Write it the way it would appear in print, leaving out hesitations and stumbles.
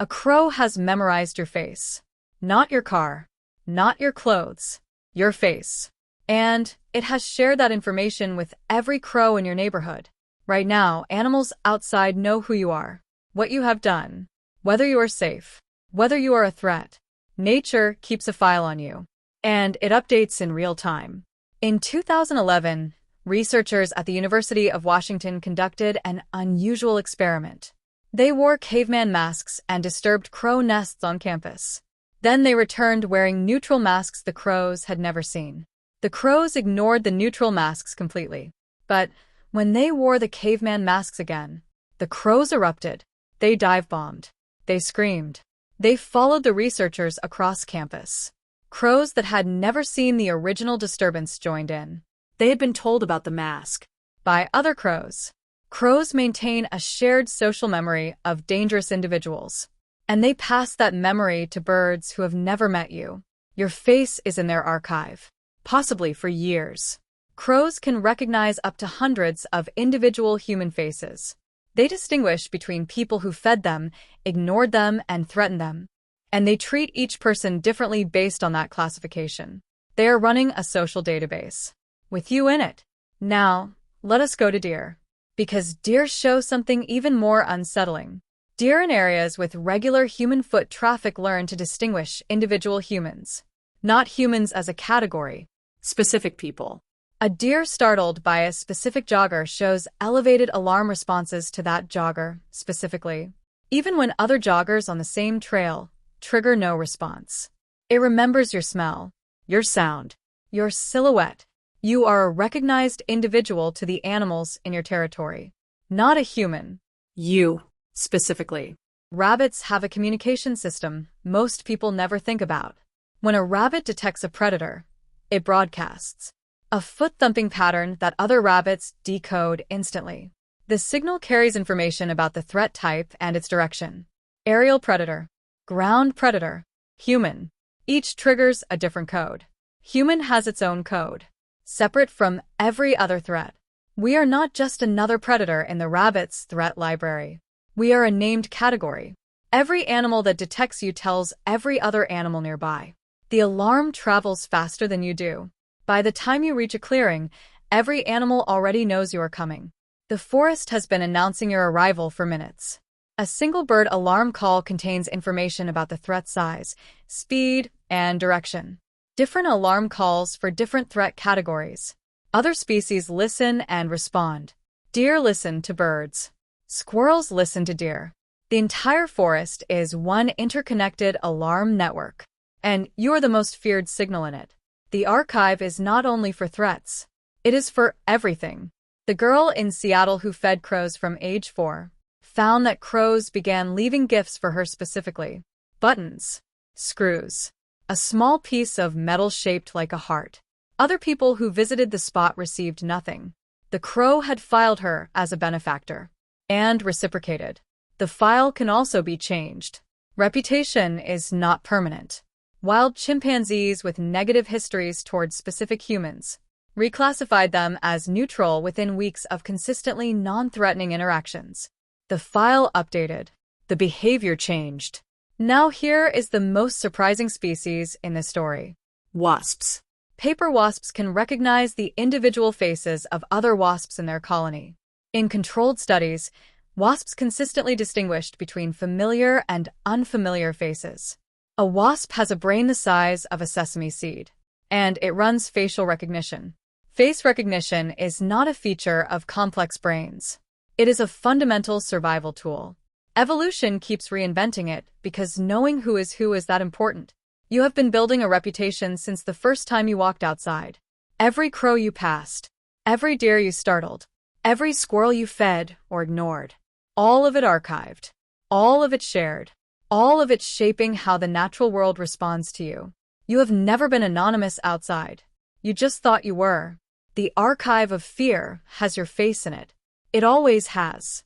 A crow has memorized your face. Not your car, not your clothes, your face. And it has shared that information with every crow in your neighborhood. Right now, animals outside know who you are, what you have done, whether you are safe, whether you are a threat. Nature keeps a file on you, and it updates in real time. In 2011, researchers at the University of Washington conducted an unusual experiment. They wore caveman masks and disturbed crow nests on campus. Then they returned wearing neutral masks the crows had never seen. The crows ignored the neutral masks completely. But when they wore the caveman masks again, the crows erupted. They dive-bombed. They screamed. They followed the researchers across campus. Crows that had never seen the original disturbance joined in. They had been told about the mask by other crows. Crows maintain a shared social memory of dangerous individuals, and they pass that memory to birds who have never met you. Your face is in their archive, possibly for years. Crows can recognize up to hundreds of individual human faces. They distinguish between people who fed them, ignored them, and threatened them. And they treat each person differently based on that classification. They are running a social database, with you in it. Now, let us go to deer. Because deer show something even more unsettling. Deer in areas with regular human foot traffic learn to distinguish individual humans. Not humans as a category. Specific people. A deer startled by a specific jogger shows elevated alarm responses to that jogger, specifically. Even when other joggers on the same trail trigger no response. It remembers your smell, your sound, your silhouette. You are a recognized individual to the animals in your territory, not a human. You, specifically. Rabbits have a communication system most people never think about. When a rabbit detects a predator, it broadcasts a foot-thumping pattern that other rabbits decode instantly. The signal carries information about the threat type and its direction. Aerial predator, ground predator, human. Each triggers a different code. Human has its own code, separate from every other threat. We are not just another predator in the rabbit's threat library. We are a named category. Every animal that detects you tells every other animal nearby. The alarm travels faster than you do. By the time you reach a clearing, every animal already knows you are coming. The forest has been announcing your arrival for minutes. A single bird alarm call contains information about the threat size, speed, and direction. Different alarm calls for different threat categories. Other species listen and respond. Deer listen to birds. Squirrels listen to deer. The entire forest is one interconnected alarm network, and you're the most feared signal in it. The archive is not only for threats. It is for everything. The girl in Seattle who fed crows from age 4 found that crows began leaving gifts for her specifically. Buttons. Screws. A small piece of metal shaped like a heart. Other people who visited the spot received nothing. The crow had filed her as a benefactor and reciprocated. The file can also be changed. Reputation is not permanent. Wild chimpanzees with negative histories towards specific humans reclassified them as neutral within weeks of consistently non-threatening interactions. The file updated. The behavior changed. Now here is the most surprising species in the story. Wasps. Paper wasps can recognize the individual faces of other wasps in their colony. In controlled studies, wasps consistently distinguished between familiar and unfamiliar faces. A wasp has a brain the size of a sesame seed, and it runs facial recognition. Face recognition is not a feature of complex brains. It is a fundamental survival tool. Evolution keeps reinventing it because knowing who is that important. You have been building a reputation since the first time you walked outside. Every crow you passed, every deer you startled, every squirrel you fed or ignored. All of it archived, all of it shared, all of it shaping how the natural world responds to you. You have never been anonymous outside. You just thought you were. The archive of fear has your face in it. It always has.